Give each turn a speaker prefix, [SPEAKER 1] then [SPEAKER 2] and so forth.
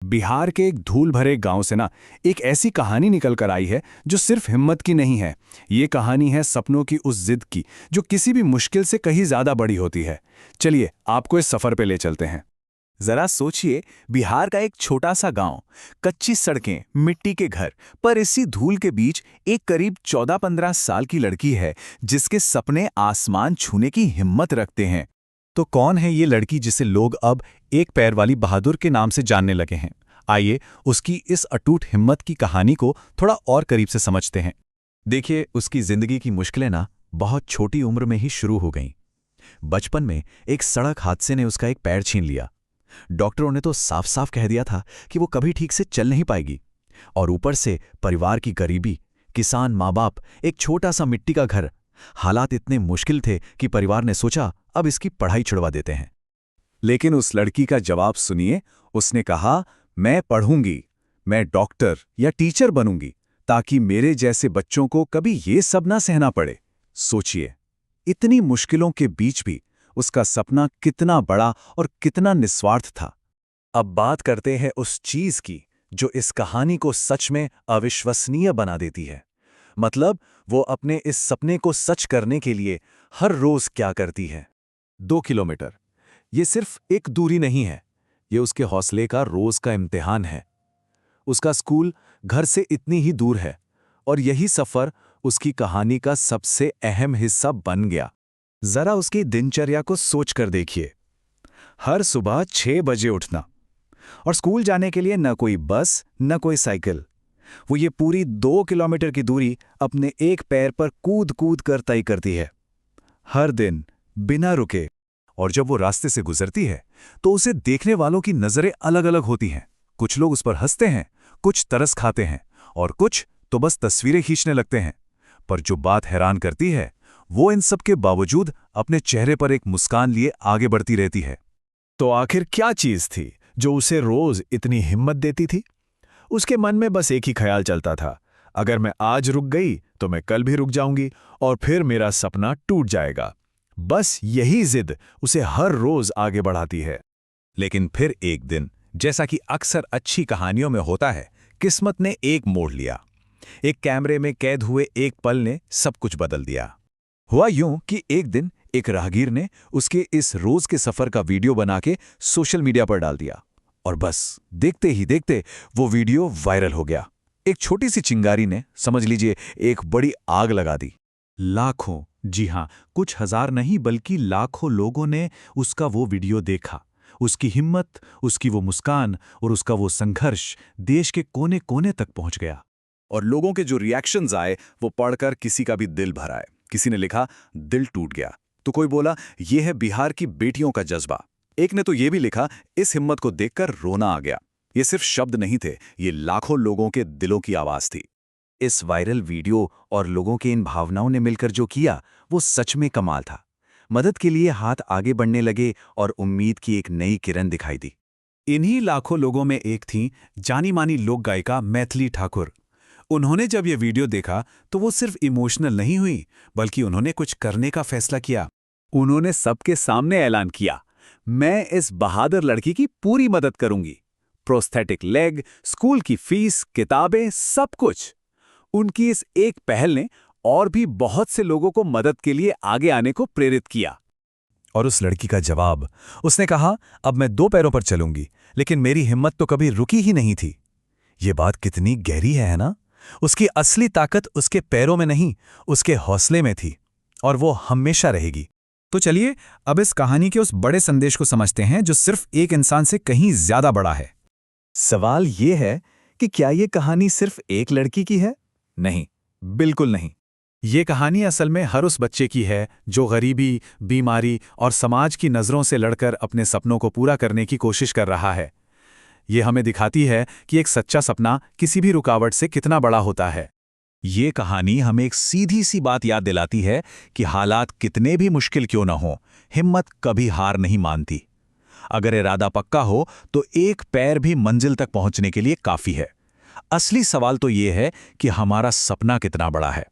[SPEAKER 1] बिहार के एक धूल भरे गांव से ना एक ऐसी कहानी निकल कर आई है जो सिर्फ हिम्मत की नहीं है। ये कहानी है सपनों की उस जिद की जो किसी भी मुश्किल से कहीं ज्यादा बड़ी होती है। चलिए आपको इस सफर पे ले चलते हैं।
[SPEAKER 2] जरा सोचिए, बिहार का एक छोटा सा गांव, कच्ची सड़कें, मिट्टी के घर, पर इसी धूल के बीच एक करीब 14-15 साल की लड़की है जिसके सपने आसमान छूने की हिम्मत रखते हैं। तो कौन है ये लड़की जिसे लोग अब एक पैर वाली बहादुर के नाम से जानने लगे हैं? आइए उसकी इस अटूट हिम्मत की कहानी को थोड़ा और करीब से समझते हैं। देखिए, उसकी जिंदगी की मुश्किलें ना बहुत छोटी उम्र में ही शुरू हो गईं। बचपन में एक सड़क हादसे ने उसका एक पैर छीन लिया। डॉक्टरों ने तो साफ साफ कह दिया था कि वो कभी ठीक से चल नहीं पाएगी। और ऊपर से परिवार की गरीबी, किसान माँ बाप, एक छोटा सा मिट्टी का घर। हालात इतने मुश्किल थे कि परिवार ने सोचा अब इसकी पढ़ाई छुड़वा देते हैं।
[SPEAKER 1] लेकिन उस लड़की का जवाब सुनिए। उसने कहा, मैं पढ़ूंगी, मैं डॉक्टर या टीचर बनूंगी ताकि मेरे जैसे बच्चों को कभी ये सब ना सहना पड़े। सोचिए, इतनी मुश्किलों के बीच भी उसका सपना कितना बड़ा और कितना निस्वार्थ था। अब बात करते हैं उस चीज की जो इस कहानी को सच में अविश्वसनीय बना देती है। मतलब वो अपने इस सपने को सच करने के लिए हर रोज क्या करती है। 2 किलोमीटर, ये सिर्फ एक दूरी नहीं है, ये उसके हौसले का रोज का इम्तिहान है। उसका स्कूल घर से इतनी ही दूर है और यही सफर उसकी कहानी का सबसे अहम हिस्सा बन गया। जरा उसकी दिनचर्या को सोच कर देखिए। हर सुबह 6 बजे उठना और स्कूल जाने के लिए न कोई बस न कोई साइकिल। वो ये पूरी 2 किलोमीटर की दूरी अपने एक पैर पर कूद कूद कर तय करती है, हर दिन बिना रुके। और जब वो रास्ते से गुजरती है तो उसे देखने वालों की नजरें अलग अलग होती हैं। कुछ लोग उस पर हंसते हैं, कुछ तरस खाते हैं और कुछ तो बस तस्वीरें खींचने लगते हैं। पर जो बात हैरान करती है वो इन सब के बावजूद अपने चेहरे पर एक मुस्कान लिए आगे बढ़ती रहती है।
[SPEAKER 2] तो आखिर क्या चीज थी जो उसे रोज इतनी हिम्मत देती थी? उसके मन में बस एक ही ख्याल चलता था, अगर मैं आज रुक गई तो मैं कल भी रुक जाऊंगी और फिर मेरा सपना टूट जाएगा। बस यही जिद उसे हर रोज आगे बढ़ाती है।
[SPEAKER 1] लेकिन फिर एक दिन, जैसा कि अक्सर अच्छी कहानियों में होता है, किस्मत ने एक मोड़ लिया। एक कैमरे में कैद हुए एक पल ने सब कुछ बदल दिया। हुआ यूं कि एक दिन एक राहगीर ने उसके इस रोज के सफर का वीडियो बना के सोशल मीडिया पर डाल दिया और बस देखते ही देखते वो वीडियो वायरल हो गया। एक छोटी सी चिंगारी ने, समझ लीजिए, एक बड़ी आग लगा दी। लाखों, जी हां, कुछ हजार नहीं बल्कि लाखों लोगों ने उसका वो वीडियो देखा। उसकी हिम्मत, उसकी वो मुस्कान और उसका वो संघर्ष देश के कोने कोने तक पहुंच गया। और लोगों के जो रिएक्शंस आए वो पढ़कर किसी का भी दिल भर आए। किसी ने लिखा, दिल टूट गया, तो कोई बोला, ये है बिहार की बेटियों का जज्बा। एक ने तो ये भी लिखा, इस हिम्मत को देखकर रोना आ गया। ये सिर्फ शब्द नहीं थे, ये लाखों लोगों के दिलों की आवाज थी। इस वायरल वीडियो और लोगों के इन भावनाओं ने मिलकर जो किया वो सच में कमाल था। मदद के लिए हाथ आगे बढ़ने लगे और उम्मीद की एक नई किरण दिखाई दी। इन्हीं लाखों लोगों में एक थी जानी मानी लोक गायिका मैथिली ठाकुर। उन्होंने जब ये वीडियो देखा तो वो सिर्फ इमोशनल नहीं हुई, बल्कि उन्होंने कुछ करने का फैसला किया। उन्होंने सबके सामने ऐलान किया, मैं इस बहादुर लड़की की पूरी मदद करूंगी। प्रोस्थेटिक लेग, स्कूल की फीस, किताबें, सब कुछ। उनकी इस एक पहल ने और भी बहुत से लोगों को मदद के लिए आगे आने को प्रेरित किया। और उस लड़की का जवाब, उसने कहा, अब मैं 2 पैरों पर चलूंगी, लेकिन मेरी हिम्मत तो कभी रुकी ही नहीं थी। ये बात कितनी गहरी है ना? उसकी असली ताकत उसके पैरों में नहीं, उसके हौसले में थी, और वो हमेशा रहेगी। तो चलिए अब इस कहानी के उस बड़े संदेश को समझते हैं जो सिर्फ एक इंसान से कहीं ज्यादा बड़ा है। सवाल ये है कि क्या ये कहानी सिर्फ एक लड़की की है? नहीं, बिल्कुल नहीं। ये कहानी असल में हर उस बच्चे की है जो गरीबी, बीमारी और समाज की नज़रों से लड़कर अपने सपनों को पूरा करने की कोशिश कर रहा है। ये हमें दिखाती है कि एक सच्चा सपना किसी भी रुकावट से कितना बड़ा होता है। ये कहानी हमें एक सीधी सी बात याद दिलाती है कि हालात कितने भी मुश्किल क्यों न हों, हिम्मत कभी हार नहीं मानती। अगर इरादा पक्का हो तो एक पैर भी मंजिल तक पहुंचने के लिए काफी है। असली सवाल तो ये है कि हमारा सपना कितना बड़ा है।